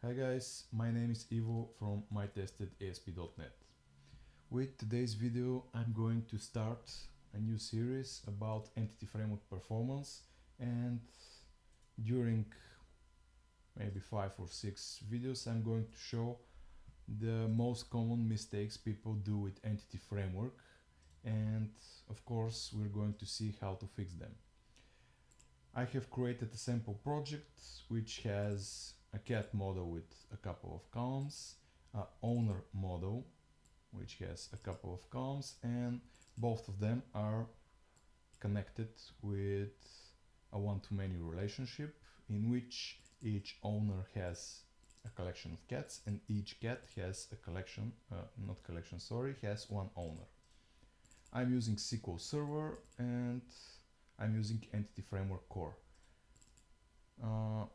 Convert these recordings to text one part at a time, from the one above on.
Hi guys, my name is Ivo from mytestedasp.net. With today's video I'm going to start a new series about entity framework performance, and during maybe 5 or 6 videos I'm going to show the most common mistakes people do with entity framework, and of course we're going to see how to fix them. I have created a sample project which has a cat model with a couple of columns, an owner model which has a couple of columns, and both of them are connected with a one-to-many relationship in which each owner has a collection of cats and each cat has a collection, has one owner. I'm using SQL Server and I'm using Entity Framework Core.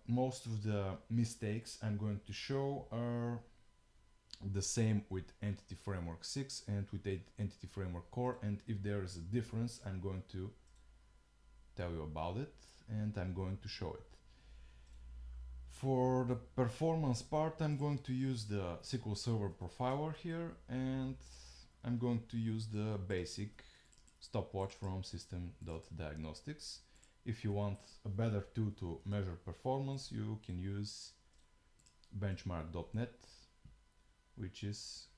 Most of the mistakes I'm going to show are the same with Entity Framework 6 and with Entity Framework Core, and if there is a difference I'm going to tell you about it and I'm going to show it. For the performance part I'm going to use the SQL Server profiler here, and I'm going to use the basic stopwatch from system.diagnostics. If you want a better tool to measure performance, you can use BenchmarkDotNet, which is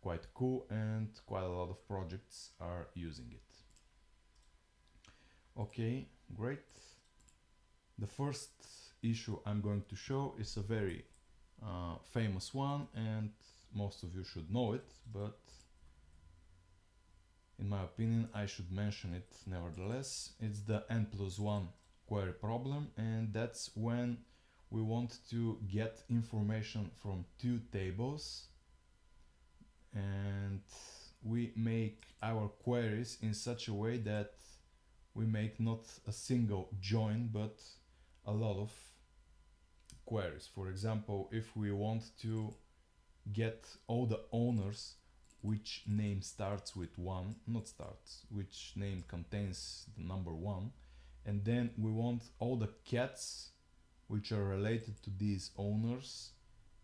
quite cool and quite a lot of projects are using it. Okay, great. The first issue I'm going to show is a very famous one, and most of you should know it, but in my opinion I should mention it nevertheless. It's the n+1 query problem, and that's when we want to get information from two tables and we make our queries in such a way that we make not a single join but a lot of queries. For example, if we want to get all the owners which name starts with 1, not starts, which name contains the number 1, and then we want all the cats which are related to these owners,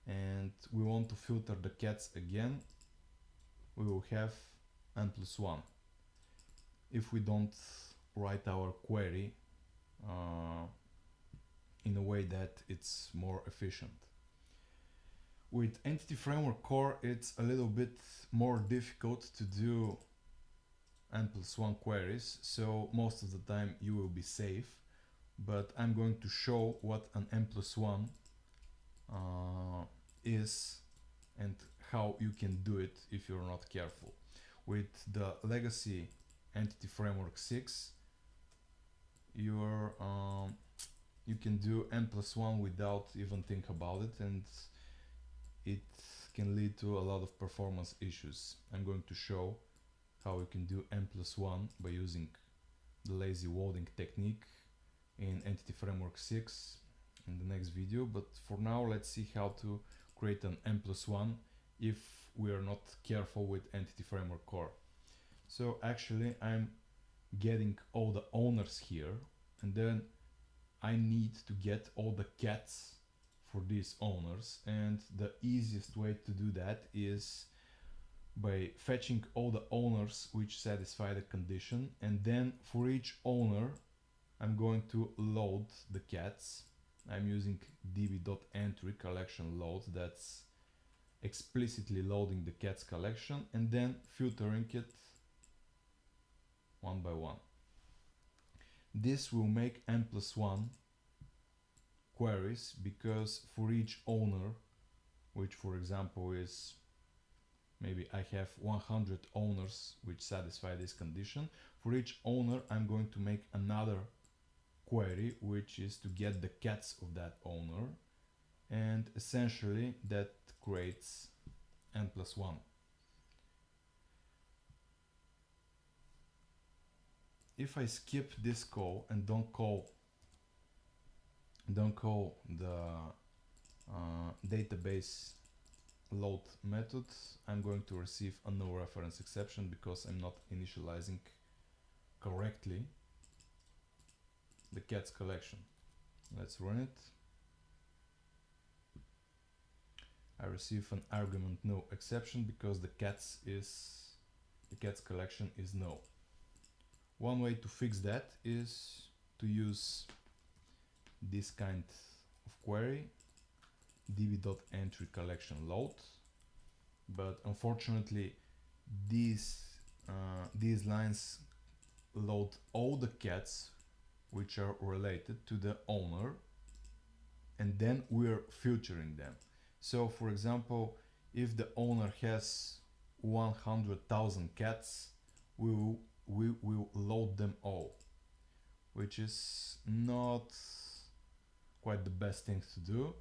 and we want to filter the cats again, we will have n+1 if we don't write our query in a way that it's more efficient. With Entity Framework Core it's a little bit more difficult to do n+1 queries, so most of the time you will be safe, but I'm going to show what an n+1 is and how you can do it if you're not careful. With the legacy Entity Framework 6 you can do n+1 without even think about it, and it can lead to a lot of performance issues. I'm going to show how you can do n+1 by using the lazy loading technique in Entity Framework 6 in the next video, but for now let's see how to create an n+1 if we are not careful with Entity Framework Core. So actually I'm getting all the owners here, and then I need to get all the cats for these owners, and the easiest way to do that is by fetching all the owners which satisfy the condition, and then for each owner I'm going to load the cats. I'm using db.entry collection load, that's explicitly loading the cats collection and then filtering it one by one. This will make n+1 queries, because for each owner, which for example is, maybe I have 100 owners which satisfy this condition, for each owner I'm going to make another query which is to get the cats of that owner, and essentially that creates n+1. If I skip this call and don't call the database load method, I'm going to receive a no reference exception because I'm not initializing correctly the cats collection. Let's run it. receive an argument no exception because the cat's collection is no. One way to fix that is to use this kind of query, db.entryCollectionLoad, but unfortunately these lines load all the cats which are related to the owner, and then we're filtering them. So for example, if the owner has 100,000 cats, we will load them all, which is not quite the best thing to do.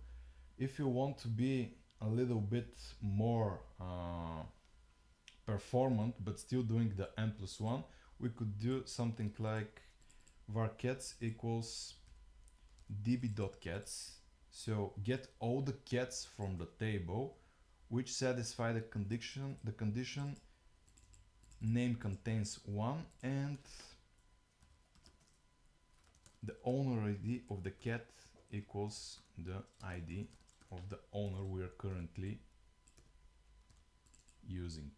If you want to be a little bit more performant but still doing the n+1, we could do something like var_cats equals db.cats. So get all the cats from the table which satisfy the condition name contains 1 and the owner ID of the cat equals the ID of the owner we are currently using.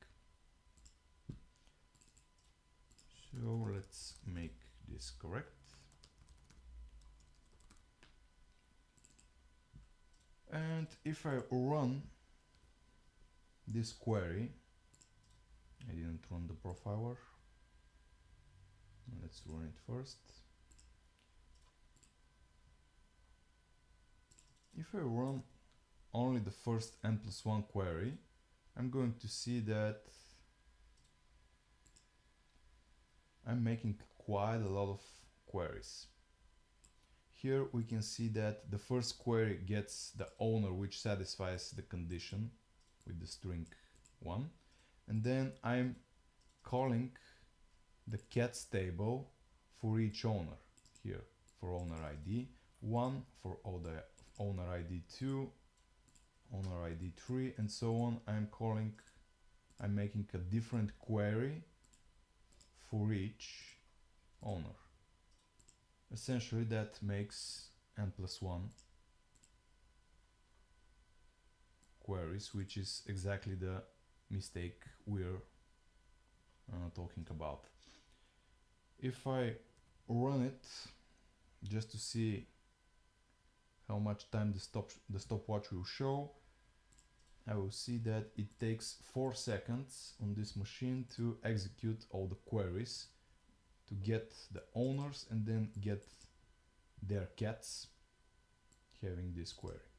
So let's make this correct. And if I run this query, I didn't run the profiler. Let's run it first. If I run only the first n+1 query, I'm going to see that I'm making quite a lot of queries. Here we can see that the first query gets the owner which satisfies the condition with the string 1, and then I'm calling the cats table for each owner. Here for owner ID 1, for owner ID 2, owner ID 3, and so on. I'm making a different query for each owner. Essentially that makes n+1 queries, which is exactly the mistake we're talking about. If I run it just to see how much time the stopwatch will show, I will see that it takes 4 seconds on this machine to execute all the queries, to get the owners and then get their cats having this query.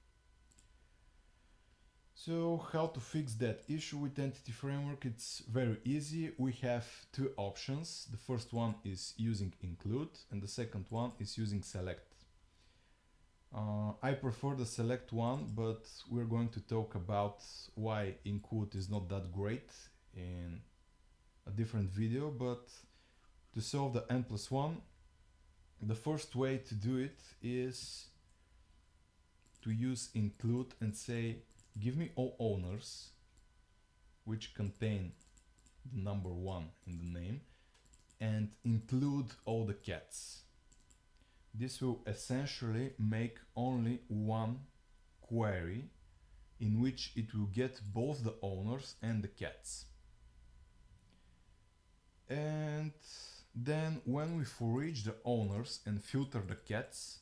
So how to fix that issue with Entity Framework? It's very easy. We have two options. The first one is using include and the second one is using select. I prefer the select one, but we're going to talk about why include is not that great in a different video. But to solve the n+1, the first way to do it is to use include and say give me all owners which contain the number 1 in the name and include all the cats. This will essentially make only one query in which it will get both the owners and the cats. And then when we for each the owners and filter the cats,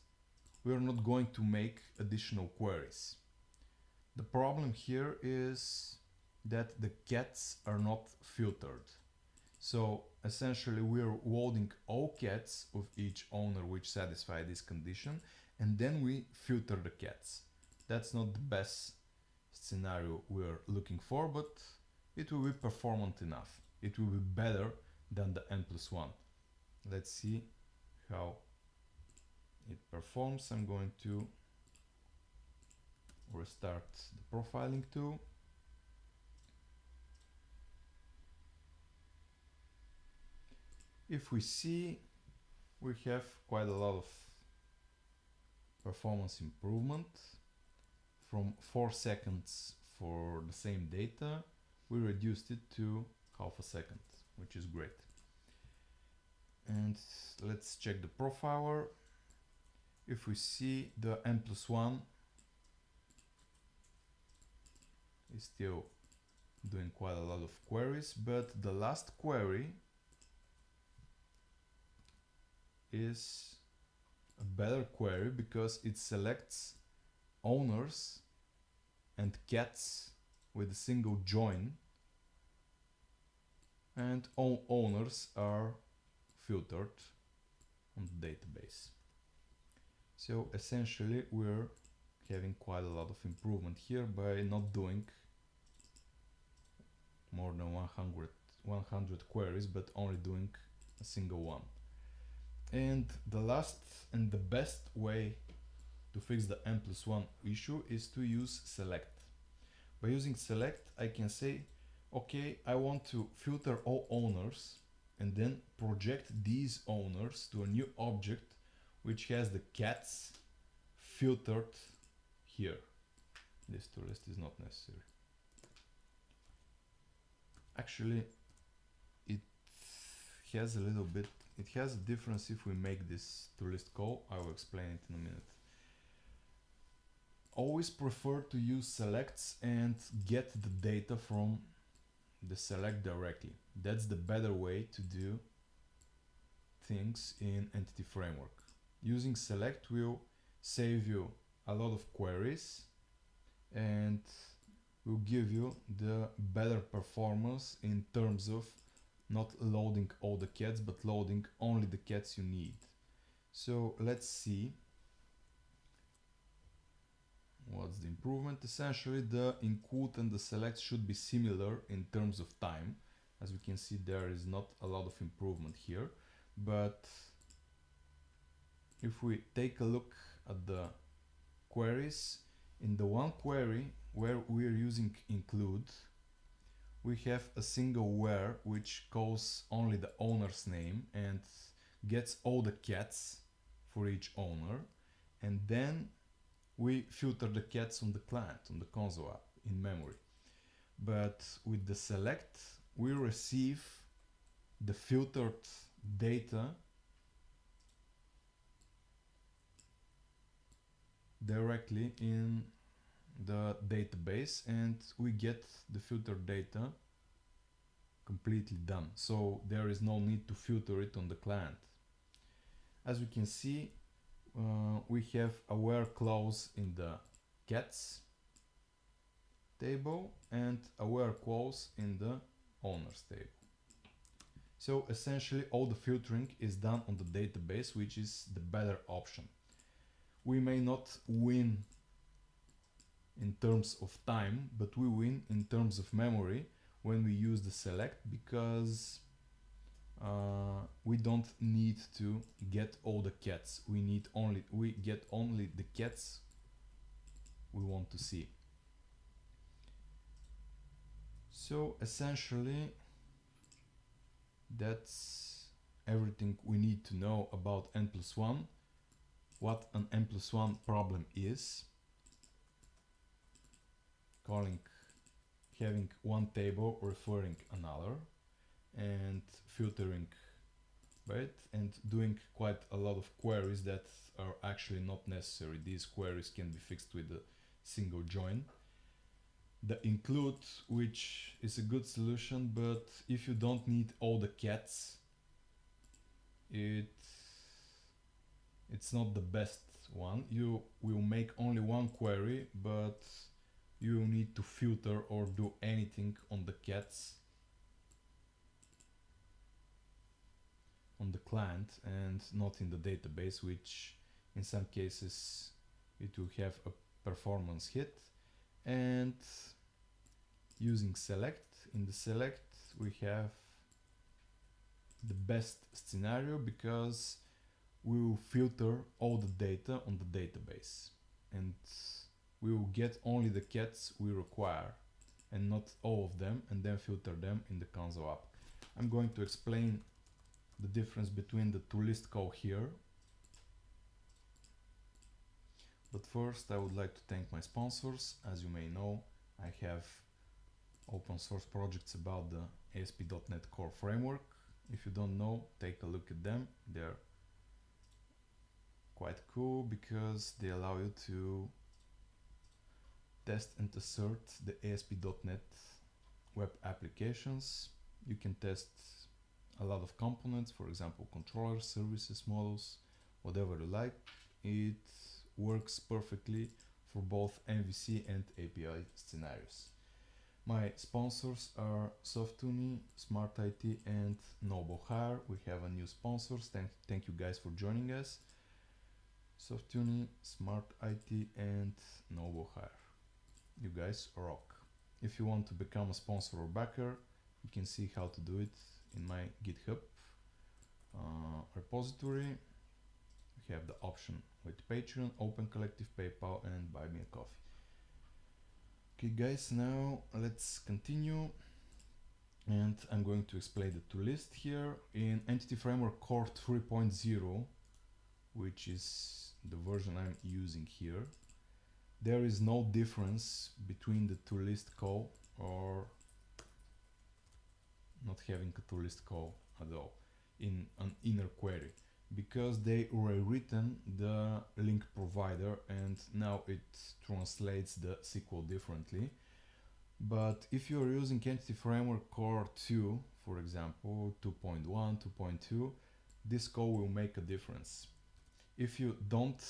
we are not going to make additional queries. The problem here is that the cats are not filtered. So essentially we are loading all cats of each owner which satisfy this condition, and then we filter the cats. That's not the best scenario we're looking for, but it will be performant enough. It will be better than the n+1. Let's see how it performs. I'm going to restart the profiling tool. If we see, we have quite a lot of performance improvement. From 4 seconds for the same data, we reduced it to half a second, which is great. And let's check the profiler. If we see the n+1 is still doing quite a lot of queries, but the last query is a better query because it selects owners and cats with a single join, and all owners are filtered on the database. So essentially we're having quite a lot of improvement here by not doing more than 100 queries, but only doing a single one. And the last and the best way to fix the n+1 issue is to use select. By using select, I can say, okay, I want to filter all owners and then project these owners to a new object which has the cats filtered here. This toList is not necessary. Actually, it has a little bit, it has a difference if we make this toList call. I will explain it in a minute. Always prefer to use selects and get the data from the select directly. That's the better way to do things in Entity Framework. Using select will save you a lot of queries and will give you the better performance in terms of not loading all the cats, but loading only the cats you need. So let's see what's the improvement. Essentially, the include and the select should be similar in terms of time. As we can see, there is not a lot of improvement here, but if we take a look at the queries, in the one query where we are using include, we have a single where which calls only the owner's name and gets all the cats for each owner, and then we filter the cats on the client, on the console app, in memory. But with the select, we receive the filtered data directly in the database, and we get the filtered data completely done. So there is no need to filter it on the client. As we can see, we have a where clause in the cats table and a where clause in the owners table. So essentially all the filtering is done on the database, which is the better option. We may not win in terms of time, but we win in terms of memory when we use the select, because we don't need to get all the cats. We get only the cats we want to see. So essentially that's everything we need to know about n+1, what an n+1 problem is, having one table referring another, and filtering by it, and doing quite a lot of queries that are actually not necessary. These queries can be fixed with a single join. The include, which is a good solution, but if you don't need all the cats, it's not the best one. You will make only one query, but you will need to filter or do anything on the cats on the client and not in the database, which in some cases it will have a performance hit. And using select, in the select we have the best scenario because we will filter all the data on the database and we will get only the cats we require and not all of them, and then filter them in the console app. I'm going to explain the difference between the toList call here. But first I would like to thank my sponsors. As you may know, I have open source projects about the ASP.NET Core framework. If you don't know, take a look at them. They're quite cool because they allow you to test and assert the ASP.NET web applications. You can test a lot of components, for example, controllers, services, models, whatever you like. It works perfectly for both MVC and API scenarios. My sponsors are Softuni, Smart IT, and Noble Hire. We have a new sponsors. Thank you guys for joining us. Softuni, Smart IT, and Noble Hire. You guys rock. If you want to become a sponsor or backer, you can see how to do it in my GitHub repository. We have the option with Patreon, Open Collective, PayPal, and Buy Me a Coffee. Okay guys, now let's continue, and I'm going to explain the toolist here. In Entity Framework Core 3.0, which is the version I'm using here, there is no difference between the toolist call or not having a toolist call at all in an inner query, because they rewritten the link provider and now it translates the SQL differently. But if you're using Entity Framework Core 2, for example, 2.1, 2.2, this call will make a difference. If you don't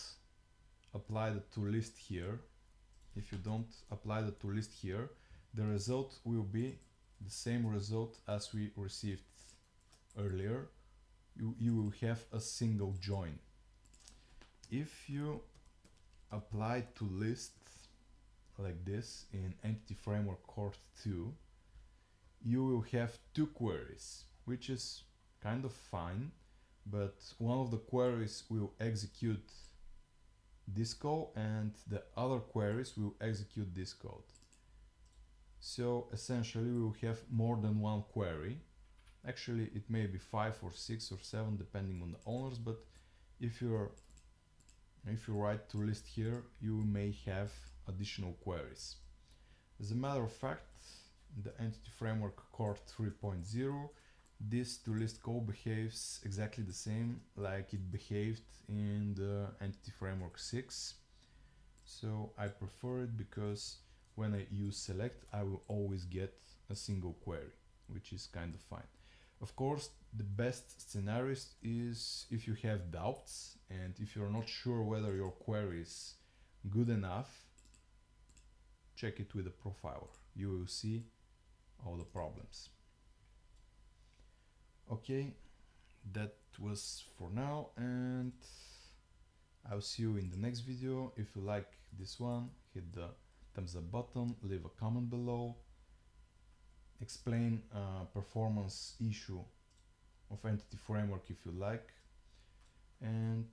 apply the toolist here, the result will be the same result as we received earlier. You will have a single join. If you apply toolist like this in Entity Framework Core 2, you will have two queries, which is kind of fine, but one of the queries will execute this call and the other queries will execute this code. So essentially we will have more than one query. Actually it may be 5 or 6 or 7 depending on the owners, but if you write toolist here, you may have additional queries. As a matter of fact, in the Entity Framework Core 3.0, this toolist call behaves exactly the same like it behaved in the Entity Framework 6. So I prefer it because when I use select, I will always get a single query, which is kind of fine. Of course, the best scenario is if you have doubts and if you're not sure whether your query is good enough, check it with a profiler. You will see all the problems. Okay, that was for now, and I'll see you in the next video. If you like this one, hit the thumbs up button, leave a comment below, explain performance issue of Entity Framework if you like, and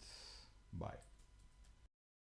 bye.